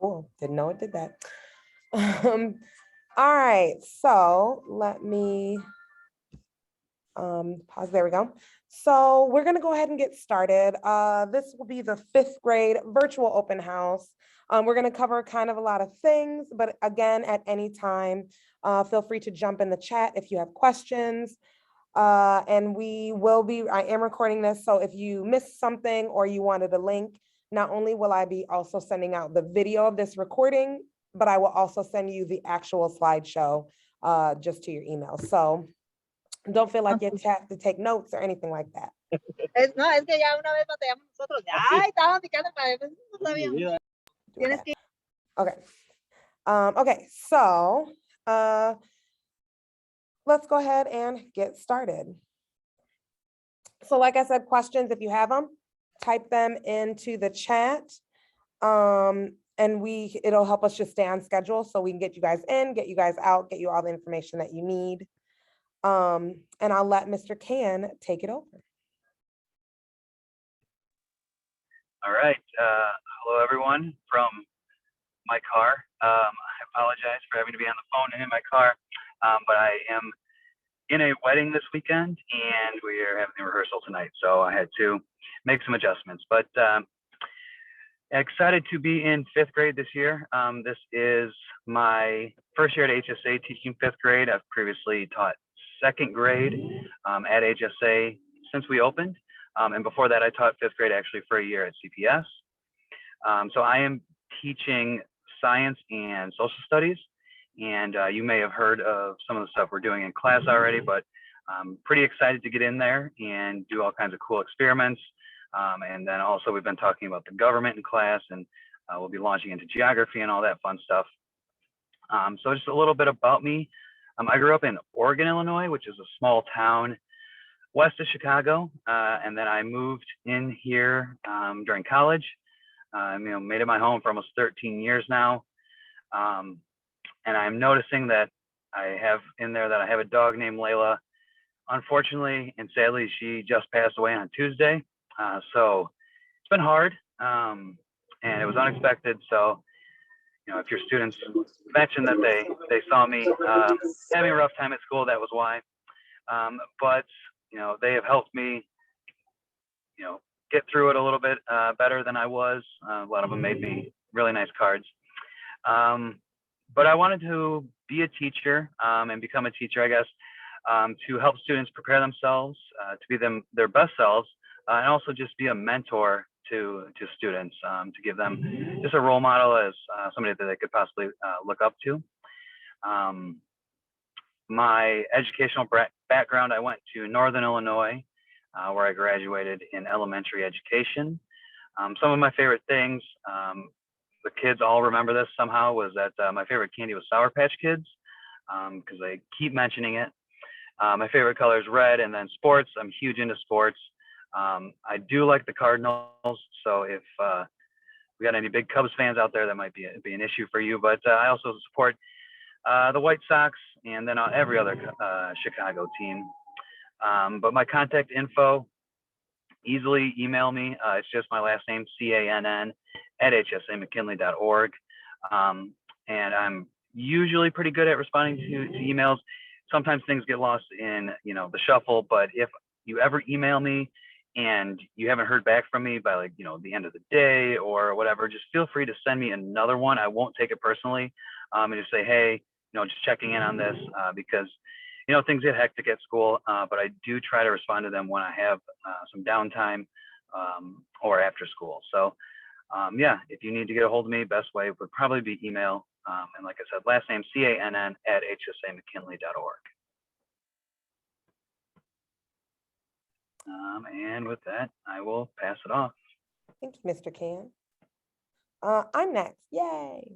Cool. Didn't know it did that. All right. So let me pause. There we go. So we're going to go ahead and get started. This will be the 5th grade virtual open house. We're going to cover kind of a lot of things, but again, at any time, feel free to jump in the chat if you have questions. And I am recording this. So if you missed something or you wanted a link, not only will I be also sending out the video of this recording, but I will also send you the actual slideshow just to your email. So don't feel like you have to take notes or anything like that. No, es que ya una vez batallamos nosotros. Ay, estábamos picando para después no sabíamos. Tienes que... Okay. Okay, so let's go ahead and get started. So like I said, questions, if you have them, type them into the chat. And it'll help us just stay on schedule so we can get you guys in, get you guys out, get you all the information that you need. And I'll let Mr. Can take it over. All right. Hello, everyone from my car. I apologize for having to be on the phone and in my car, but I am in a wedding this weekend and we are having a rehearsal tonight. So I had to make some adjustments, but excited to be in 5th grade this year. This is my first year at HSA teaching 5th grade. I've previously taught 2nd grade at HSA since we opened. And before that, I taught 5th grade actually for a year at CPS. So I am teaching science and social studies. And you may have heard of some of the stuff we're doing in class already, but I'm pretty excited to get in there and do all kinds of cool experiments. And then also we've been talking about the government in class, and we'll be launching into geography and all that fun stuff. So just a little bit about me. I grew up in Oregon, Illinois, which is a small town west of Chicago. And then I moved in here during college. Made it my home for almost 13 years now. And I'm noticing that I have in there that I have a dog named Layla. Unfortunately and sadly, she just passed away on Tuesday. So it's been hard and it was unexpected. So, if your students mention that they saw me having a rough time at school, that was why. But, they have helped me, get through it a little bit better than I was. A lot of them made me really nice cards. But I wanted to be a teacher and become a teacher, I guess, to help students prepare themselves to be their best selves, and also just be a mentor to students, to give them just a role model as somebody that they could possibly look up to. My educational background, I went to Northern Illinois, where I graduated in elementary education. Some of my favorite things, the kids all remember this somehow, was that my favorite candy was Sour Patch Kids, because they keep mentioning it. My favorite color is red, and then sports. I'm huge into sports. I do like the Cardinals, so if we got any big Cubs fans out there, that might be an issue for you. But I also support the White Sox and then every other Chicago team. But my contact info, easily email me. It's just my last name, CANN, at hsamckinley.org. And I'm usually pretty good at responding to emails. Sometimes things get lost in, the shuffle, but if you ever email me and you haven't heard back from me by the end of the day or whatever, just feel free to send me another one. I won't take it personally, and just say, hey, just checking in on this, because things get hectic at school, but I do try to respond to them when I have some downtime or after school. So yeah, if you need to get a hold of me, best way would probably be email. And like I said, last name CANN at hsamckinley.org. And with that, I will pass it off. Thank you, Mr. Can. I'm next. Yay.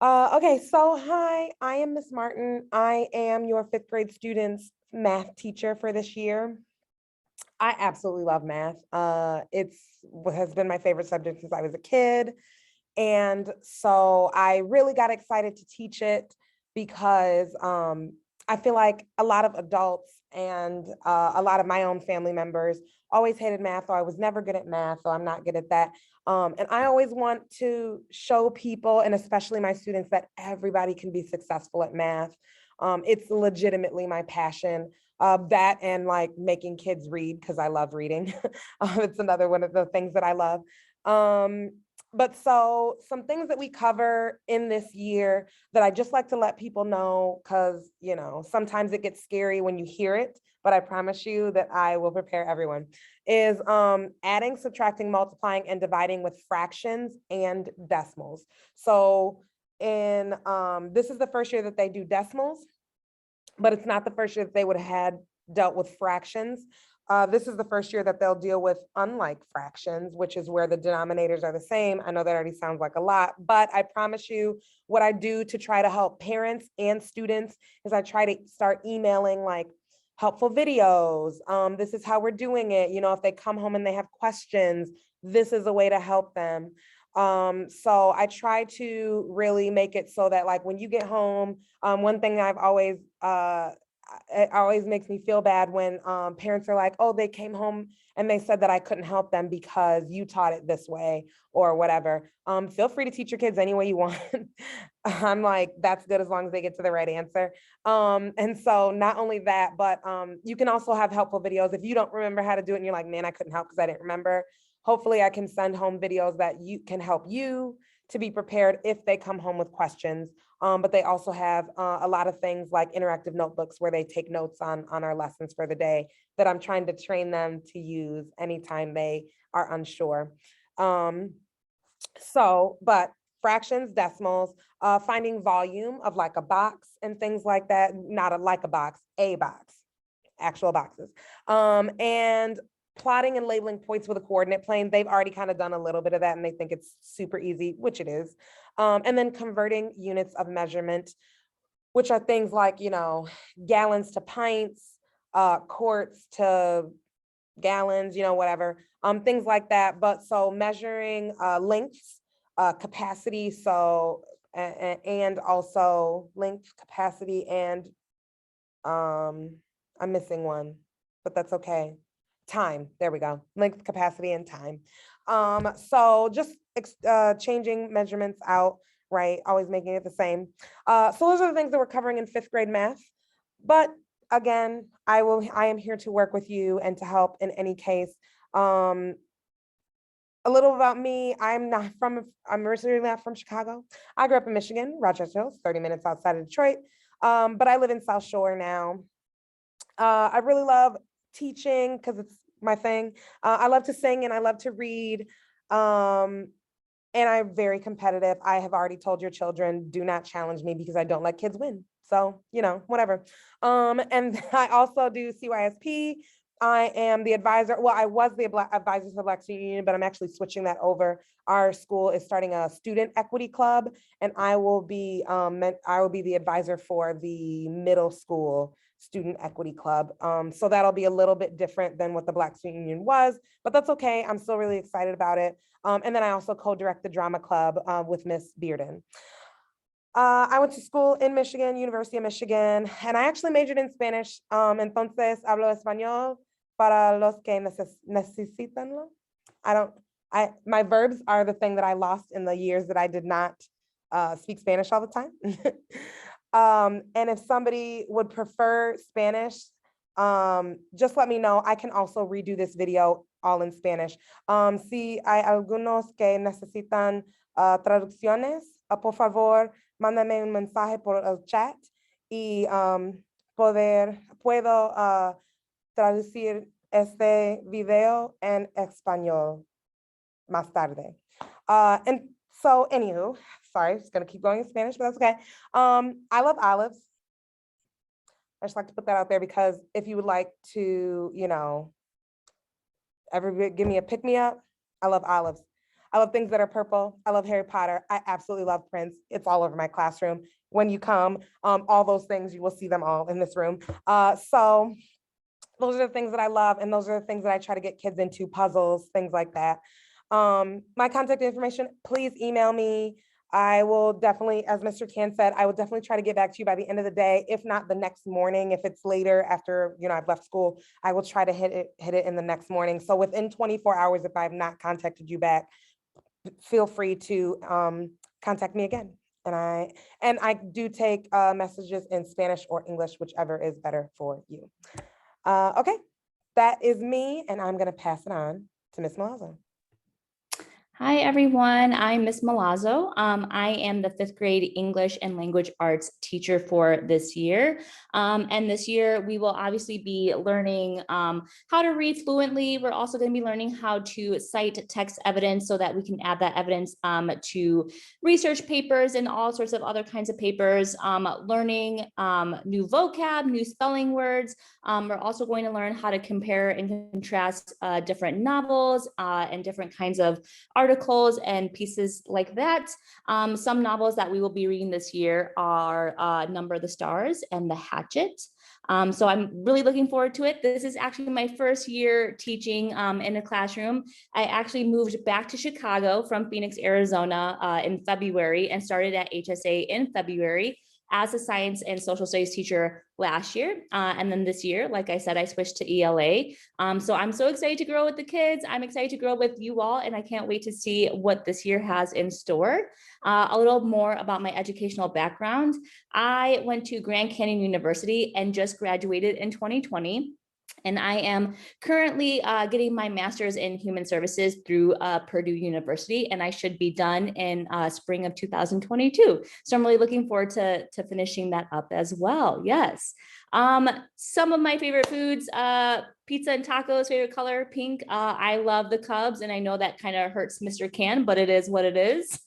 Okay, so hi, I am Miss Martin. I am your 5th grade student's math teacher for this year. I absolutely love math. Has been my favorite subject since I was a kid. And so I really got excited to teach it because I feel like a lot of adults and a lot of my own family members always hated math, or I was never good at math, or I'm not good at that. And I always want to show people, and especially my students, that everybody can be successful at math. It's legitimately my passion. That and like making kids read, because I love reading. It's another one of the things that I love. But so some things that we cover in this year that I just like to let people know, because, you know, sometimes it gets scary when you hear it, but I promise you that I will prepare everyone, is adding, subtracting, multiplying, and dividing with fractions and decimals. So in this is the first year that they do decimals, but it's not the first year that they would have had dealt with fractions. This is the first year that they'll deal with unlike fractions, which is where the denominators are the same. I know that already sounds like a lot, but I promise you what I do to try to help parents and students is I try to start emailing like helpful videos. This is how we're doing it. You know, if they come home and they have questions, this is a way to help them. So I try to really make it so that like when you get home, one thing I've always it always makes me feel bad when parents are like, oh, they came home and they said that I couldn't help them because you taught it this way or whatever. Feel free to teach your kids any way you want. I'm like, that's good as long as they get to the right answer. And so not only that, but you can also have helpful videos. If you don't remember how to do it and you're like, man, I couldn't help because I didn't remember. Hopefully I can send home videos that you can help you to be prepared if they come home with questions. But they also have a lot of things like interactive notebooks where they take notes on our lessons for the day that I'm trying to train them to use anytime they are unsure. But fractions, decimals, finding volume of like a box and things like that, not like a box, actual boxes. And plotting and labeling points with a coordinate plane. They've already kind of done a little bit of that and they think it's super easy, which it is. And then converting units of measurement, which are things like, you know, gallons to pints, quarts to gallons, you know, whatever, things like that. But so measuring lengths, capacity, so, and also length, capacity, and I'm missing one, but that's okay. Time, there we go, length, capacity, and time. So just changing measurements out, right? Always making it the same. So those are the things that we're covering in 5th grade math. But again, I am here to work with you and to help in any case. A little about me, I'm originally not from Chicago. I grew up in Michigan, Rochester Hills, 30 minutes outside of Detroit. But I live in South Shore now. I really love teaching because it's my thing. I love to sing and I love to read. And I'm very competitive. I have already told your children, do not challenge me because I don't let kids win. So, you know, whatever. And I also do CYSP. I am the advisor. Well, I was the advisor for the Black Student Union, but I'm actually switching that over. Our school is starting a student equity club, and I will be the advisor for the middle school student equity club. So that'll be a little bit different than what the Black Student Union was, but that's okay. I'm still really excited about it. And then I also co-direct the drama club with Miss Bearden. I went to school in Michigan, University of Michigan, and I actually majored in Spanish. Entonces hablo español para los que necesitanlo. My verbs are the thing that I lost in the years that I did not speak Spanish all the time. And if somebody would prefer Spanish, just let me know. I can also redo this video all in Spanish. Si hay algunos que necesitan traducciones, por favor, mándame un mensaje por el chat y puedo traducir este video en español más tarde. And so anywho, sorry, just gonna keep going in Spanish, but that's okay. I love olives. I just like to put that out there because if you would like to, you know, ever give me a pick me up, I love olives. I love things that are purple. I love Harry Potter. I absolutely love Prince. It's all over my classroom. When you come, all those things, you will see them all in this room. So those are the things that I love. And those are the things that I try to get kids into, puzzles, things like that. My contact information, please email me. I will definitely, as Mr. Can said, I will definitely try to get back to you by the end of the day, if not the next morning. If it's later after, I've left school, I will try to hit it in the next morning. So within 24 hours, if I have not contacted you back, feel free to contact me again. And I do take messages in Spanish or English, whichever is better for you. Okay, that is me, and I'm gonna pass it on to Ms. Malazzo. Hi, everyone. I'm Miss Malazzo. I am the fifth grade English and language arts teacher for this year. And this year we will obviously be learning how to read fluently. We're also going to be learning how to cite text evidence so that we can add that evidence to research papers and all sorts of other kinds of papers, learning new vocab, new spelling words. We're also going to learn how to compare and contrast different novels and different kinds of articles and pieces like that. Some novels that we will be reading this year are Number the Stars and The Hatchet. So I'm really looking forward to it. This is actually my first year teaching in a classroom. I actually moved back to Chicago from Phoenix, Arizona in February and started at HSA in February as a science and social studies teacher last year. And then this year, like I said, I switched to ELA. So I'm so excited to grow with the kids. I'm excited to grow with you all, and I can't wait to see what this year has in store. A little more about my educational background. I went to Grand Canyon University and just graduated in 2020. And I am currently getting my master's in human services through Purdue University, and I should be done in spring of 2022. So I'm really looking forward to finishing that up as well. Yes. Some of my favorite foods, pizza and tacos, favorite color, pink. I love the Cubs, and I know that kind of hurts Mr. Can, but it is what it is.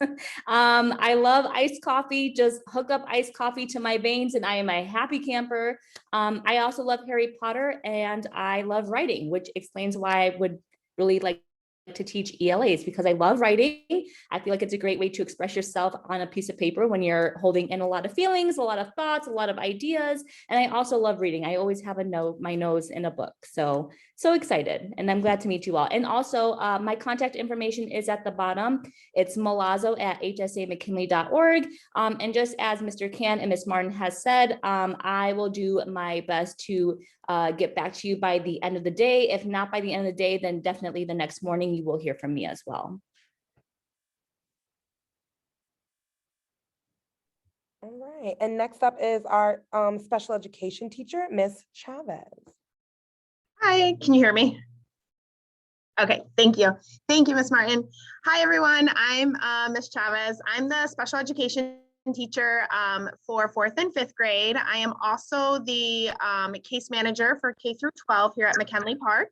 I love iced coffee. Just hook up iced coffee to my veins, and I am a happy camper. I also love Harry Potter, and I love writing, which explains why I would really like to teach ELAs, because I love writing. I feel like it's a great way to express yourself on a piece of paper when you're holding in a lot of feelings, a lot of thoughts, a lot of ideas. And I also love reading. I always have my nose in a book. So excited. And I'm glad to meet you all. And also my contact information is at the bottom. It's malazzo@hsamckinley.org. And just as Mr. Can and Ms. Martin has said, I will do my best to get back to you by the end of the day. If not by the end of the day, then definitely the next morning you will hear from me as well. All right, and next up is our special education teacher, Ms. Chavez. Hi, can you hear me? Okay, thank you. Thank you, Ms. Martin. Hi, everyone. I'm Ms. Chavez. I'm the special education teacher for 4th and 5th grade. I am also the case manager for K through 12 here at McKinley Park.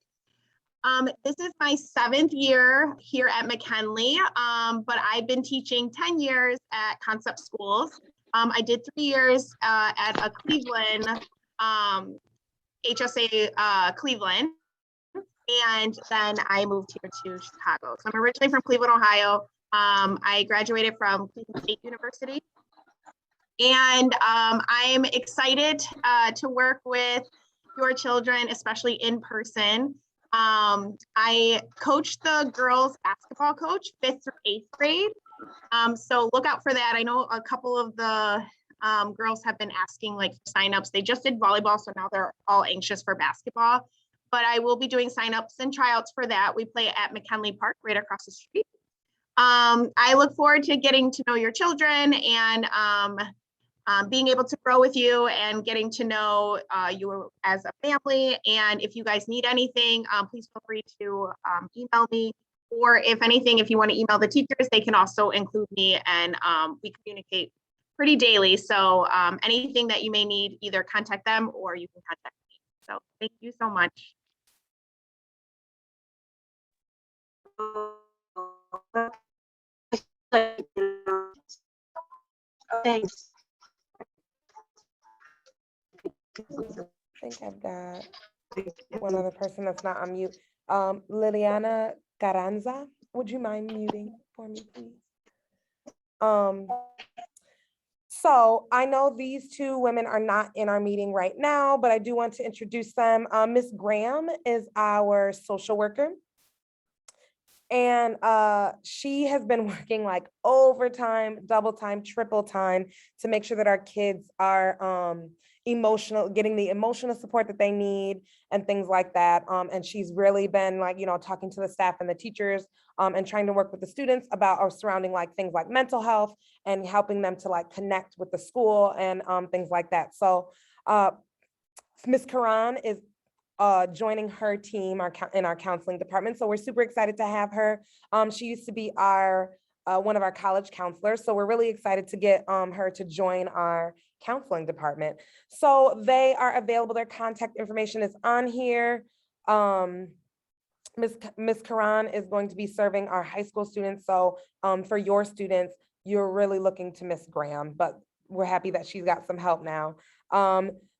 This is my 7th year here at McKinley, but I've been teaching 10 years at Concept Schools. I did 3 years at a Cleveland, HSA Cleveland, and then I moved here to Chicago. So I'm originally from Cleveland, Ohio. I graduated from Cleveland State University. And I'm excited to work with your children, especially in person. I coach the girls basketball coach, 5th through 8th grade. So look out for that. I know a couple of the girls have been asking like signups. They just did volleyball, so now they're all anxious for basketball. But I will be doing signups and tryouts for that. We play at McKinley Park right across the street. I look forward to getting to know your children and being able to grow with you and getting to know you as a family. And if you guys need anything, please feel free to email me. Or if anything, if you want to email the teachers, they can also include me, and we communicate pretty daily. So anything that you may need, either contact them or you can contact me. So thank you so much. Thanks. I think I've got one other person that's not on mute. Liliana Carranza, would you mind muting for me, please? So I know these two women are not in our meeting right now, but I do want to introduce them. Ms. Graham is our social worker. And she has been working like overtime, double time, triple time to make sure that our kids are getting the emotional support that they need and things like that. And she's really been like, talking to the staff and the teachers and trying to work with the students about our surrounding like things like mental health and helping them to like connect with the school and things like that. So Ms. Karan is joining her team in our counseling department. So we're super excited to have her. She used to be one of our college counselors. So we're really excited to get her to join our counseling department. So they are available. Their contact information is on here. Ms. Karan is going to be serving our high school students. So for your students, you're really looking to Miss Graham, but we're happy that she's got some help now.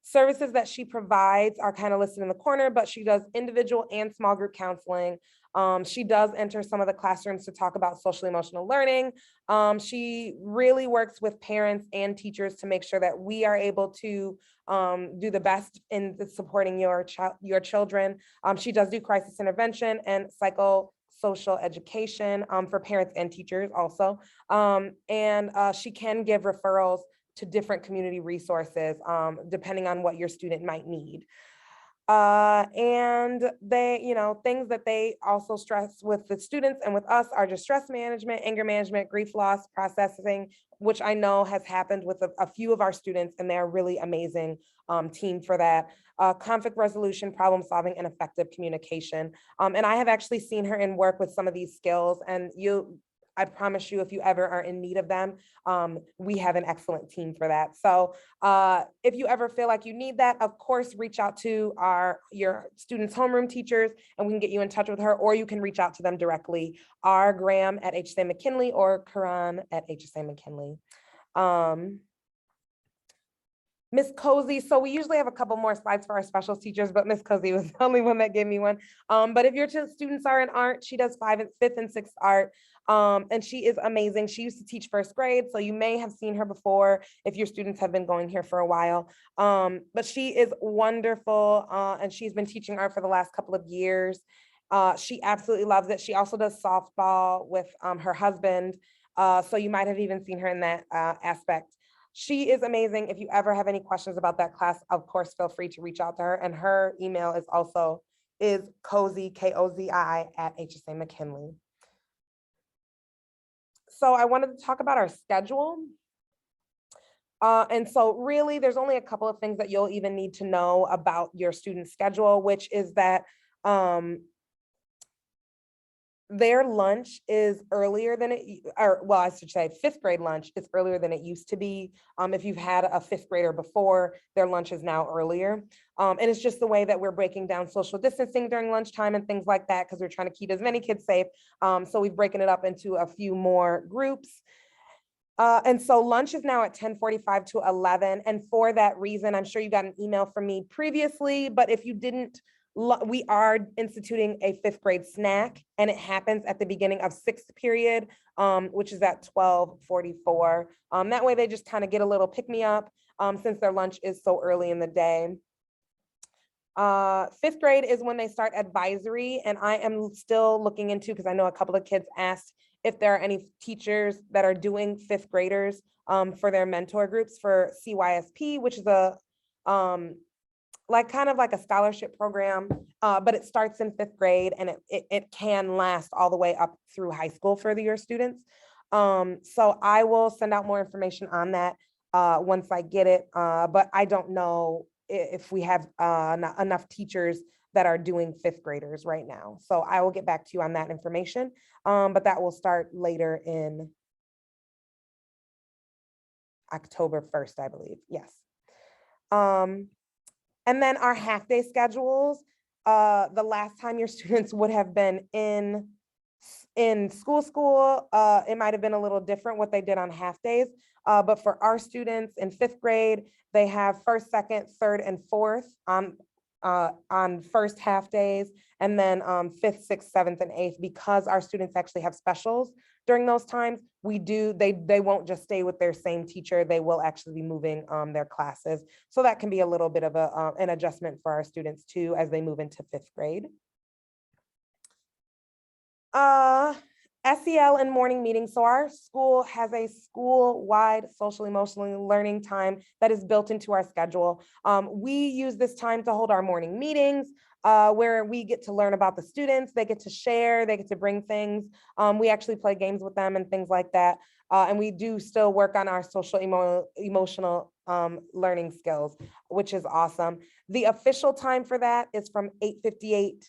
Services that she provides are kind of listed in the corner, but she does individual and small group counseling. She does enter some of the classrooms to talk about social emotional learning. She really works with parents and teachers to make sure that we are able to do the best in supporting your children. She does do crisis intervention and psychosocial education for parents and teachers also. And she can give referrals to different community resources, depending on what your student might need. And they, things that they also stress with the students and with us are just stress management, anger management, grief loss processing, which I know has happened with a few of our students, and they're really amazing team for that. Conflict resolution, problem solving, and effective communication. And I have actually seen her in work with some of these skills, and I promise you, if you ever are in need of them, we have an excellent team for that. So if you ever feel like you need that, of course, reach out to your students' homeroom teachers, and we can get you in touch with her, or you can reach out to them directly, R. Graham at HSA McKinley or Karan at HSA McKinley. Miss Cozy, so we usually have a couple more slides for our special teachers, but Miss Cozy was the only one that gave me one. But if your students are in art, she does 5th and 6th art, and she is amazing. She used to teach 1st grade, so you may have seen her before if your students have been going here for a while. But she is wonderful, and she's been teaching art for the last couple of years. She absolutely loves it. She also does softball with her husband, so you might have even seen her in that aspect. She is amazing. If you ever have any questions about that class, of course, feel free to reach out to her. And her email is also cozy, K-O-Z-I, at HSA McKinley. So I wanted to talk about our schedule. And so really, there's only a couple of things that you'll even need to know about your student schedule, which is that their lunch is earlier than I should say 5th grade lunch is earlier than it used to be. If you've had a 5th grader before, their lunch is now earlier. And it's just the way that we're breaking down social distancing during lunchtime and things like that, because we're trying to keep as many kids safe. So we've broken it up into a few more groups. And so lunch is now at 10:45 to 11. And for that reason, I'm sure you got an email from me previously, but if you didn't, we are instituting a 5th grade snack, and it happens at the beginning of 6th period, which is at 12:44. That way they just kind of get a little pick me up since their lunch is so early in the day. 5th grade is when they start advisory, and I am still looking into, because I know a couple of kids asked if there are any teachers that are doing 5th graders for their mentor groups for CYSP, which is a kind of like a scholarship program, but it starts in 5th grade, and it can last all the way up through high school for your students. So I will send out more information on that once I get it, but I don't know if we have enough teachers that are doing 5th graders right now. So I will get back to you on that information, but that will start later in October 1st, I believe. Yes. And then our half-day schedules, the last time your students would have been in school, it might have been a little different what they did on half days. But for our students in 5th grade, they have 1st, 2nd, 3rd, and 4th on first half days, and then 5th, 6th, 7th, and 8th, because our students actually have specials during those times. They won't just stay with their same teacher. They will actually be moving their classes. So that can be a little bit of an adjustment for our students too, as they move into 5th grade. SEL and morning meetings. So our school has a school-wide social emotional learning time that is built into our schedule. We use this time to hold our morning meetings where we get to learn about the students. They get to share, they get to bring things. We actually play games with them and things like that. And we do still work on our social emotional learning skills, which is awesome. The official time for that is from 8:58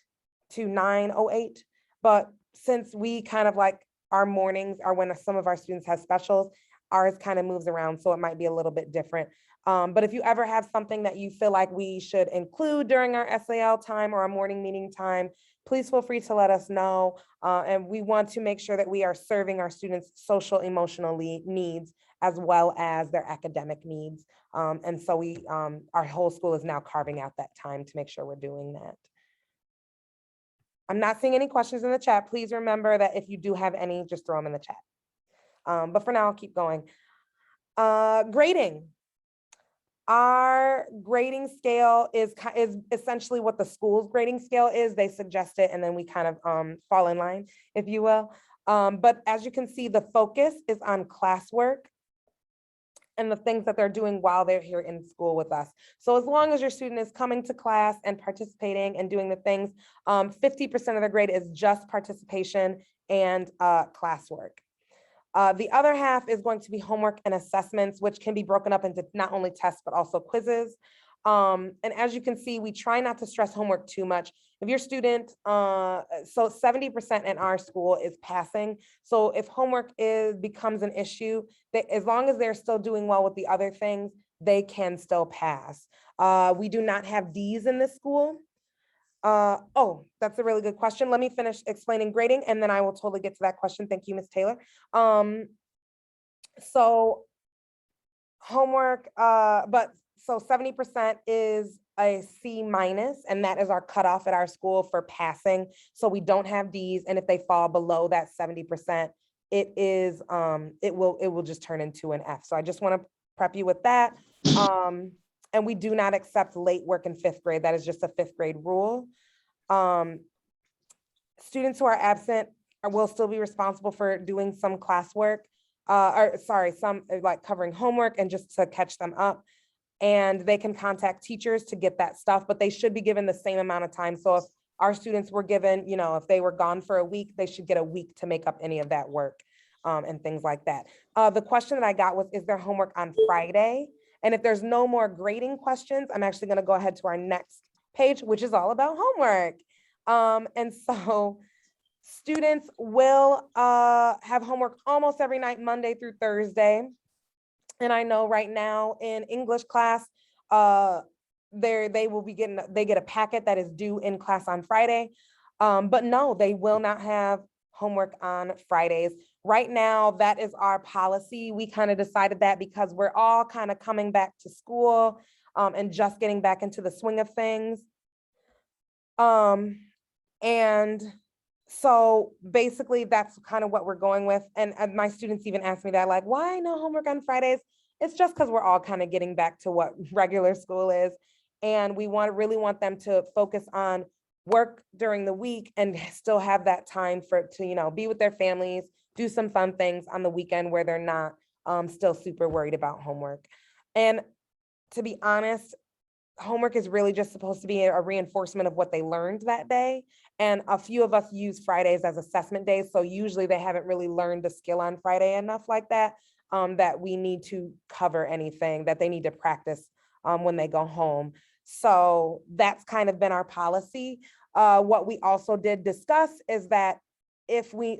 to 9:08. But since we kind of like our mornings are when some of our students have specials, ours kind of moves around, so it might be a little bit different. But if you ever have something that you feel like we should include during our SAL time or our morning meeting time, please feel free to let us know. And we want to make sure that we are serving our students' social emotional needs as well as their academic needs. And so our whole school is now carving out that time to make sure we're doing that. I'm not seeing any questions in the chat. Please remember that if you do have any, just throw them in the chat. But for now, I'll keep going. Grading. Our grading scale is essentially what the school's grading scale is. They suggest it, and then we kind of fall in line, if you will. But as you can see, the focus is on classwork and the things that they're doing while they're here in school with us. So as long as your student is coming to class and participating and doing the things, 50% of their grade is just participation and classwork. The other half is going to be homework and assessments, which can be broken up into not only tests, but also quizzes. And as you can see, we try not to stress homework too much. If your student, so 70% in our school is passing. So if homework becomes an issue, as long as they're still doing well with the other things, they can still pass. We do not have Ds in this school. Oh, that's a really good question. Let me finish explaining grading and then I will totally get to that question. Thank you, Ms. Taylor. So homework, so 70% is a C minus, and that is our cutoff at our school for passing. So we don't have Ds, and if they fall below that 70%, it will just turn into an F. So I just want to prep you with that. And we do not accept late work in 5th grade. That is just a 5th grade rule. Students who are absent will still be responsible for doing some classwork, some like covering homework and just to catch them up. And they can contact teachers to get that stuff, but they should be given the same amount of time. So if our students were given, if they were gone for a week, they should get a week to make up any of that work and things like that. The question that I got was, is there homework on Friday? And if there's no more grading questions, I'm actually going to go ahead to our next page, which is all about homework. And so students will have homework almost every night, Monday through Thursday. And I know right now in English class, they get a packet that is due in class on Friday. But no, they will not have homework on Fridays. Right now, that is our policy. We kind of decided that because we're all kind of coming back to school and just getting back into the swing of things. And so basically that's kind of what we're going with. And my students even ask me that, like, why no homework on Fridays? It's just because we're all kind of getting back to what regular school is. And we really want them to focus on work during the week and still have that time to be with their families, do some fun things on the weekend where they're not still super worried about homework. And to be honest, homework is really just supposed to be a reinforcement of what they learned that day. And a few of us use Fridays as assessment days. So usually they haven't really learned the skill on Friday enough like that, that we need to cover anything that they need to practice when they go home. So that's kind of been our policy. What we also did discuss is that if we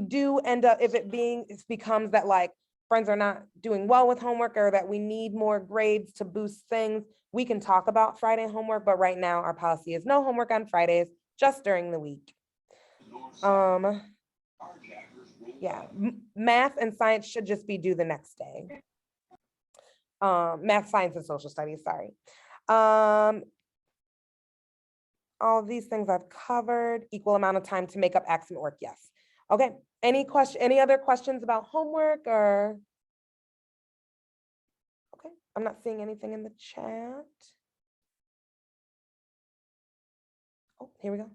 do end up, if it becomes that like friends are not doing well with homework or that we need more grades to boost things, we can talk about Friday homework, but right now our policy is no homework on Fridays, just during the week. Yeah, math and science should just be due the next day. Math, science, and social studies, sorry. All of these things I've covered. Equal amount of time to make up accent work, yes. Okay, any other questions about homework or? Okay, I'm not seeing anything in the chat. Oh, here we go.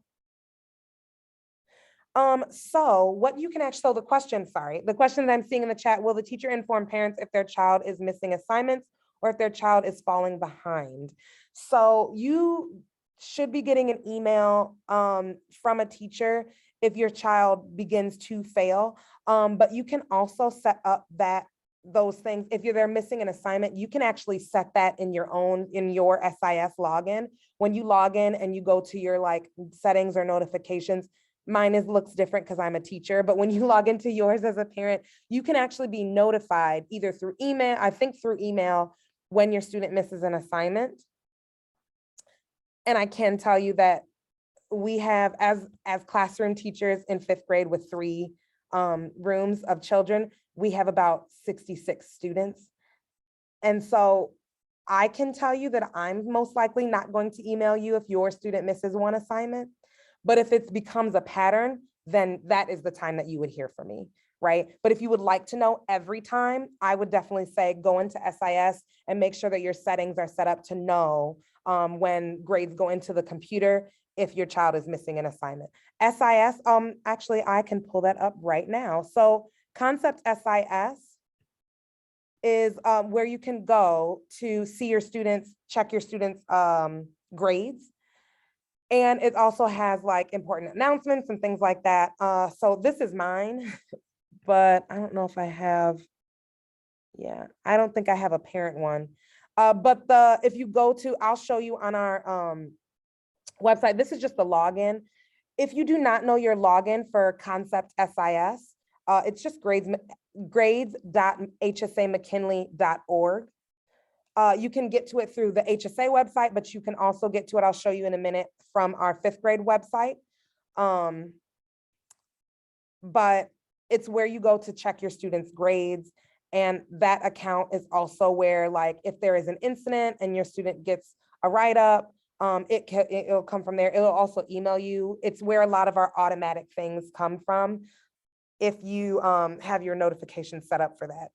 So what you can actually, so the question that I'm seeing in the chat, will the teacher inform parents if their child is missing assignments or if their child is falling behind? So you should be getting an email from a teacher if your child begins to fail. But you can also set up those things. If they're missing an assignment, you can actually set that in your SIS login. When you log in and you go to your like settings or notifications, mine looks different because I'm a teacher, but when you log into yours as a parent, you can actually be notified either through email, I think through email, when your student misses an assignment. And I can tell you that we have, as classroom teachers in 5th grade with 3 rooms of children, we have about 66 students. And so I can tell you that I'm most likely not going to email you if your student misses one assignment. But if it becomes a pattern, then that is the time that you would hear from me, right? But if you would like to know every time, I would definitely say go into SIS and make sure that your settings are set up to know when grades go into the computer if your child is missing an assignment. SIS, actually, I can pull that up right now. So Concept SIS is where you can go to see your students, check your students' grades. And it also has like important announcements and things like that. So this is mine, but I don't know if I have, yeah, I don't think I have a parent one. But if you go to, I'll show you on our website, this is just the login. If you do not know your login for Concept SIS, it's just grades.hsamckinley.org. You can get to it through the HSA website, but you can also get to it, I'll show you in a minute, from our 5th grade website. But it's where you go to check your students' grades. And that account is also where, like, if there is an incident and your student gets a write-up, it'll come from there. It'll also email you. It's where a lot of our automatic things come from if you have your notifications set up for that.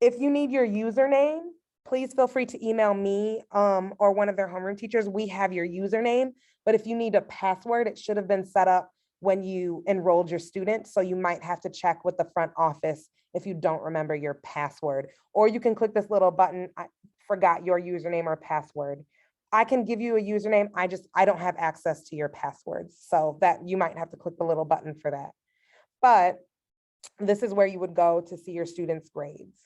If you need your username, please feel free to email me or one of their homeroom teachers. We have your username, but if you need a password, it should have been set up when you enrolled your student. So you might have to check with the front office if you don't remember your password, or you can click this little button, I forgot your username or password. I can give you a username. I don't have access to your passwords. So that you might have to click the little button for that. But this is where you would go to see your students' grades.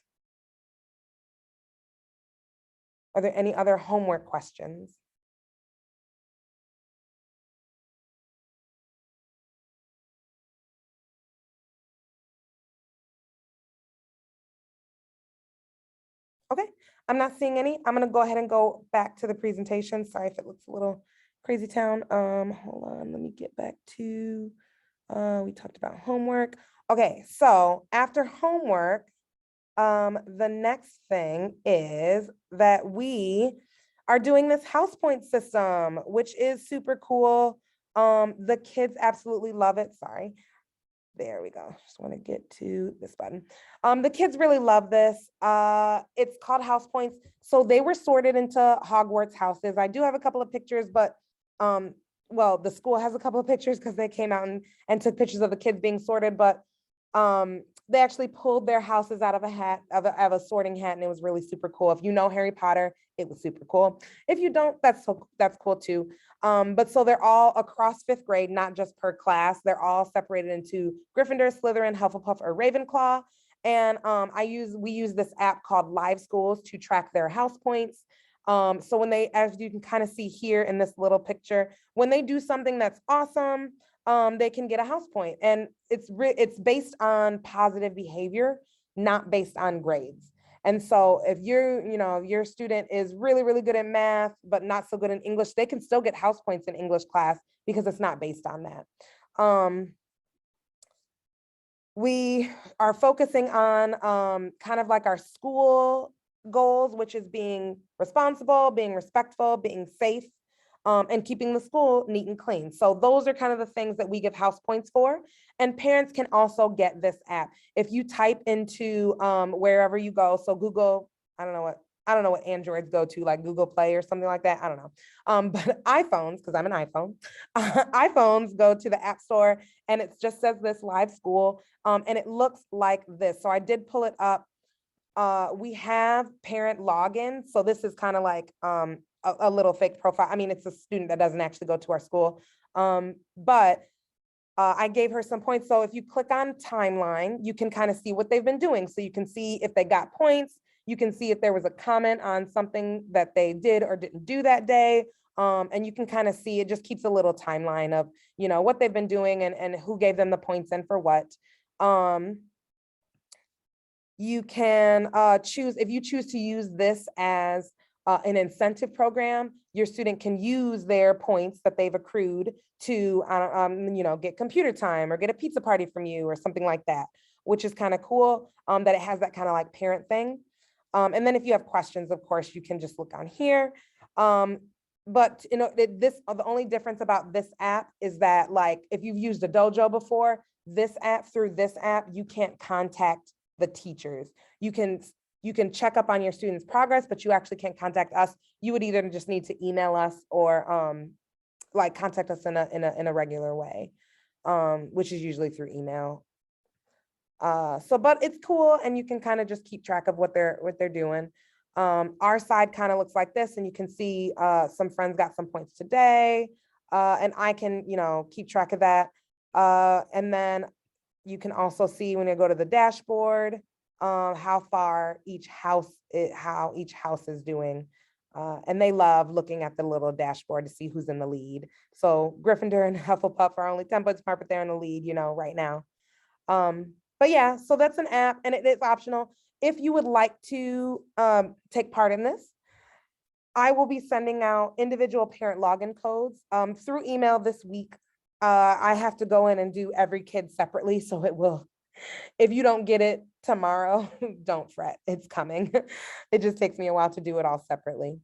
Are there any other homework questions? Okay, I'm not seeing any. I'm gonna go ahead and go back to the presentation. Sorry if it looks a little crazy town. Hold on, let me get back to, we talked about homework. Okay, so after homework, the next thing is that we are doing this house point system, which is super cool. The kids absolutely love it. Sorry. There we go. Just want to get to this button. The kids really love this. It's called House Points. So they were sorted into Hogwarts houses. I do have a couple of pictures, but well, the school has a couple of pictures because they came out and took pictures of the kids being sorted, but they actually pulled their houses out of a hat, of a sorting hat, and it was really super cool. If you know Harry Potter, it was super cool. If you don't, that's cool too. But so they're all across 5th grade, not just per class. They're all separated into Gryffindor, Slytherin, Hufflepuff, or Ravenclaw. And we use this app called Live Schools to track their house points. So when they, as you can kind of see here in this little picture, when they do something that's awesome, they can get a house point. And it's based on positive behavior, not based on grades. And so if your student is really, really good at math, but not so good in English, they can still get house points in English class because it's not based on that. We are focusing on kind of like our school goals, which is being responsible, being respectful, being safe, and keeping the school neat and clean. So those are kind of the things that we give house points for. And parents can also get this app. If you type into wherever you go, so Google, I don't know what I don't know what Androids go to, like Google Play or something like that. I don't know. But iPhones, because I'm an iPhone, iPhones go to the App Store and it just says this live school. And it looks like this. So I did pull it up. We have parent login. So this is kind of like a little fake profile. I mean, it's a student that doesn't actually go to our school. But I gave her some points. So if you click on timeline, you can kind of see what they've been doing. So you can see if they got points. You can see if there was a comment on something that they did or didn't do that day. And you can kind of see, it just keeps a little timeline of, you know, what they've been doing and who gave them the points and for what. You can choose, if you choose to use this as an incentive program, your student can use their points that they've accrued to, you know, get computer time or get a pizza party from you or something like that, which is kind of cool that it has that kind of like parent thing. And then if you have questions, of course, you can just look on here. But you know, the only difference about this app is that, like, if you've used a dojo before, this app, through this app, you can't contact the teachers. You can check up on your students' progress, but you actually can't contact us. You would either just need to email us or like contact us in a regular way, which is usually through email. But it's cool, and you can kind of just keep track of what they're doing. Our side kind of looks like this, and you can see some friends got some points today, and I can, you know, keep track of that. And then you can also see when you go to the dashboard, how far each house, how each house is doing. And they love looking at the little dashboard to see who's in the lead. So Gryffindor and Hufflepuff are only 10 points apart, but they're in the lead, you know, right now. But yeah, so that's an app and it is optional. If you would like to take part in this, I will be sending out individual parent login codes through email this week. I have to go in and do every kid separately, so it will, if you don't get it tomorrow, don't fret, it's coming. It just takes me a while to do it all separately.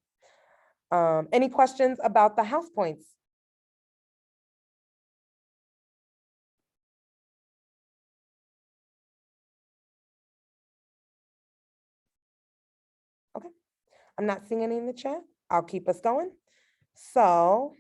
Any questions about the house points? Okay, I'm not seeing any in the chat. I'll keep us going. So,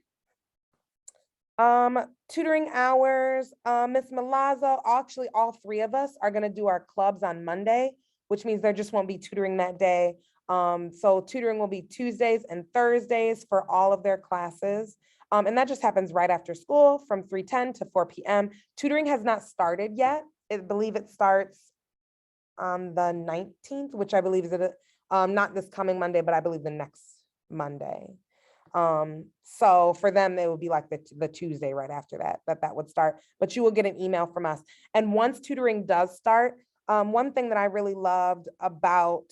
tutoring hours, Miss Milazzo, actually all three of us are gonna do our clubs on Monday, which means there just won't be tutoring that day. So tutoring will be Tuesdays and Thursdays for all of their classes. And that just happens right after school from 3:10 to 4 p.m. Tutoring has not started yet. I believe it starts on the 19th, which I believe is not this coming Monday, but I believe the next Monday. So for them, it would be like the Tuesday right after that would start, but you will get an email from us. And once tutoring does start, one thing that I really loved about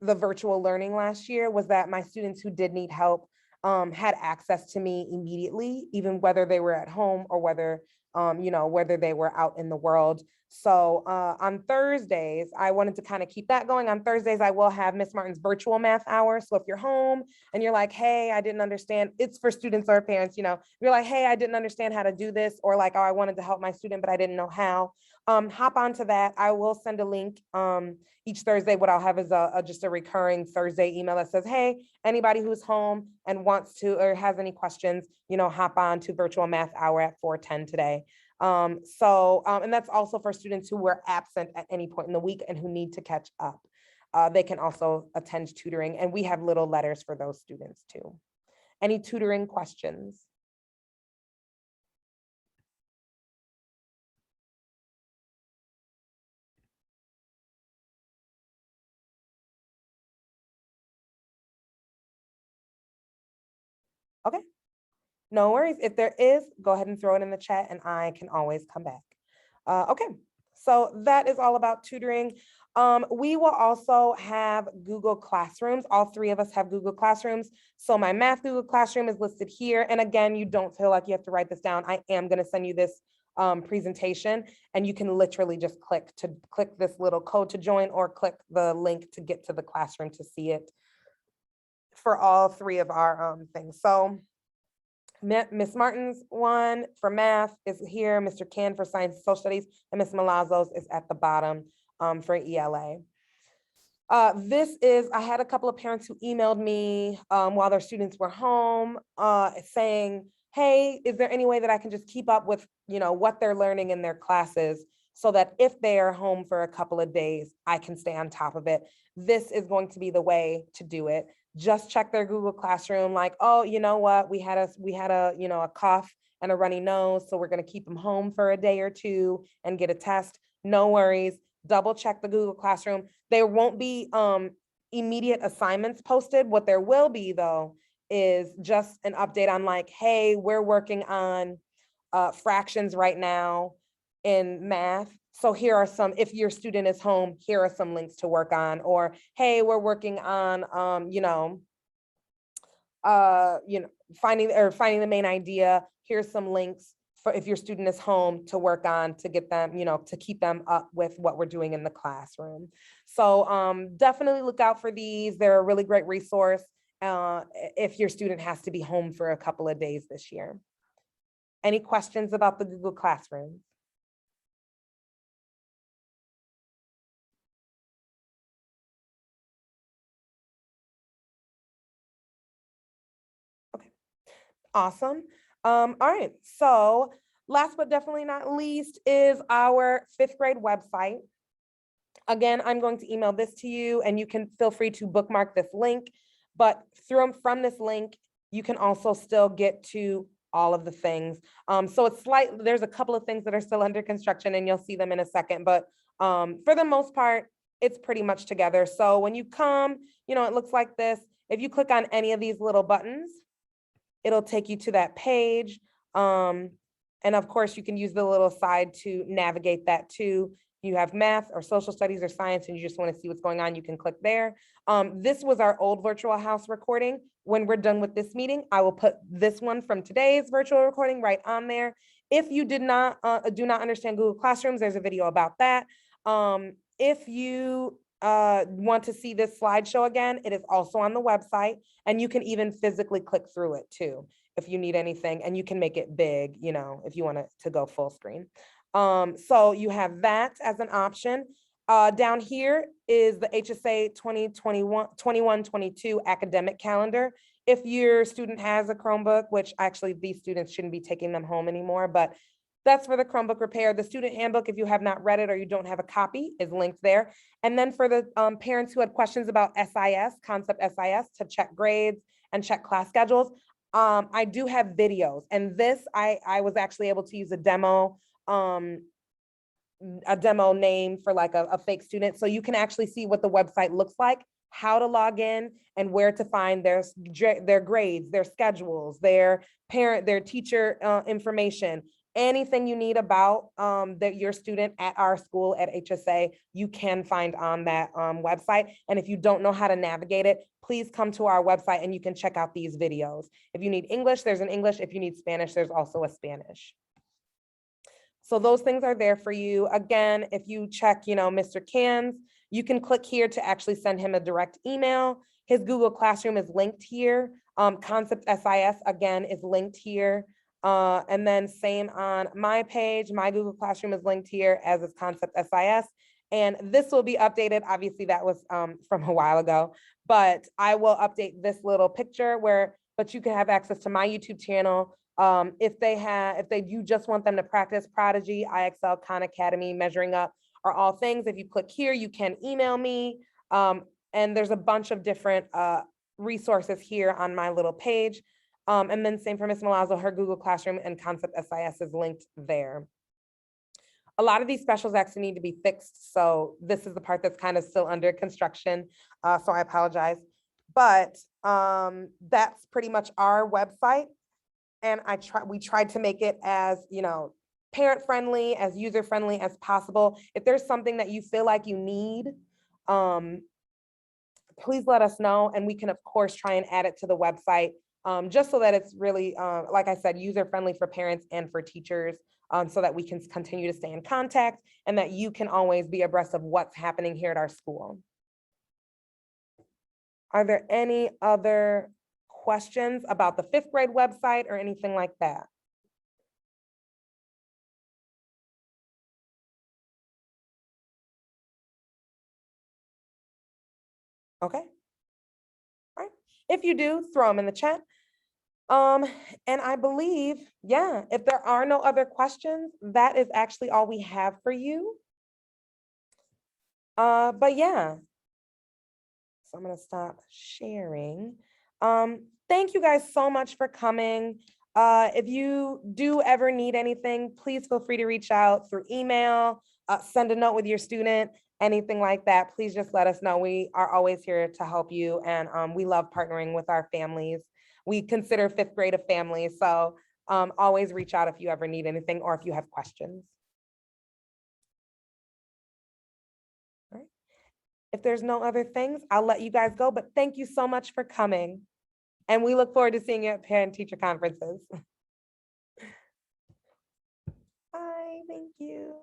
the virtual learning last year was that my students who did need help had access to me immediately, even whether they were at home or whether, you know, whether they were out in the world. So on Thursdays, I wanted to kind of keep that going. On Thursdays, I will have Miss Martin's virtual math hour. So if you're home and you're like, hey, I didn't understand, it's for students or parents, you know, you're like, hey, I didn't understand how to do this, or like, oh, I wanted to help my student, but I didn't know how. Hop onto that. I will send a link each Thursday. What I'll have is just a recurring Thursday email that says, hey, anybody who's home and wants to or has any questions, you know, hop on to virtual math hour at 4:10 today. And that's also for students who were absent at any point in the week and who need to catch up. They can also attend tutoring, and we have little letters for those students too. Any tutoring questions? Okay, no worries. If there is, go ahead and throw it in the chat and I can always come back. Okay, so that is all about tutoring. We will also have Google Classrooms. All three of us have Google Classrooms. So my math Google Classroom is listed here. And again, you don't feel like you have to write this down. I am gonna send you this presentation, and you can literally just click this little code to join or click the link to get to the classroom to see it for all three of our things. So Miss Martin's one for math is here, Mr. Can for science and social studies, and Miss Milazzo's is at the bottom for ELA. This is, I had a couple of parents who emailed me while their students were home saying, hey, is there any way that I can just keep up with, what they're learning in their classes so that if they are home for a couple of days, I can stay on top of it. This is going to be the way to do it. Just check their Google Classroom, like, oh, you know what, we had a cough and a runny nose, so we're going to keep them home for a day or two and get a test. No worries. Double check the Google Classroom. There won't be immediate assignments posted. What there will be, though, is just an update on like, hey, we're working on fractions right now in math. So here are some, if your student is home, here are some links to work on. Or, hey, we're working on, finding the main idea. Here's some links for if your student is home to work on to get them, to keep them up with what we're doing in the classroom. So definitely look out for these. They're a really great resource if your student has to be home for a couple of days this year. Any questions about the Google Classroom? Okay, awesome. All right, so last but definitely not least is our fifth grade website. Again, I'm going to email this to you and you can feel free to bookmark this link, but from this link, you can also still get to all of the things. So it's there's a couple of things that are still under construction and you'll see them in a second, but for the most part, it's pretty much together. So when you come, it looks like this. If you click on any of these little buttons, it'll take you to that page. And of course, you can use the little side to navigate that too. You have math or social studies or science and you just want to see what's going on, you can click there. This was our old virtual house recording. When we're done with this meeting, I will put this one from today's virtual recording right on there. If you do not understand Google Classrooms, there's a video about that. If you want to see this slideshow again, it is also on the website and you can even physically click through it too if you need anything, and you can make it big, if you want to go full screen. So you have that as an option. Down here is the HSA 2021-22 academic calendar. If your student has a Chromebook, which actually these students shouldn't be taking them home anymore, but that's for the Chromebook repair. The student handbook, if you have not read it or you don't have a copy, is linked there. And then for the parents who had questions about SIS, Concept SIS, to check grades and check class schedules, I do have videos. And this, I was actually able to use a demo name for like a fake student. So you can actually see what the website looks like, how to log in and where to find their grades, their schedules, their teacher information, anything you need about your student at our school at HSA, you can find on that website. And if you don't know how to navigate it, please come to our website and you can check out these videos. If you need English, there's an English. If you need Spanish, there's also a Spanish. So those things are there for you. Again, if you check, Mr. Cans, you can click here to actually send him a direct email. His Google Classroom is linked here. Concept SIS, again, is linked here. And then same on my page, my Google Classroom is linked here, as is Concept SIS. And this will be updated. Obviously that was from a while ago, but I will update this little picture but you can have access to my YouTube channel. If you just want them to practice Prodigy, IXL, Khan Academy, Measuring Up are all things. If you click here, you can email me. And there's a bunch of different resources here on my little page. And then same for Ms. Malazzo, her Google Classroom and Concept SIS is linked there. A lot of these specials actually need to be fixed. So this is the part that's kind of still under construction. So I apologize. But that's pretty much our website. And we tried to make it as, parent friendly, as user friendly as possible. If there's something that you feel like you need, please let us know. And we can, of course, try and add it to the website just so that it's really, like I said, user friendly for parents and for teachers, so that we can continue to stay in contact and that you can always be abreast of what's happening here at our school. Are there any other questions about the fifth grade website or anything like that? Okay. All right. If you do, throw them in the chat. And I believe, yeah, if there are no other questions, that is actually all we have for you. But yeah. So I'm gonna stop sharing. Thank you guys so much for coming. If you do ever need anything, please feel free to reach out through email, send a note with your student, anything like that. Please just let us know. We are always here to help you, and we love partnering with our families. We consider fifth grade a family, so always reach out if you ever need anything or if you have questions. All right. If there's no other things, I'll let you guys go, but thank you so much for coming. And we look forward to seeing you at parent-teacher conferences. Bye, thank you.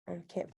I can't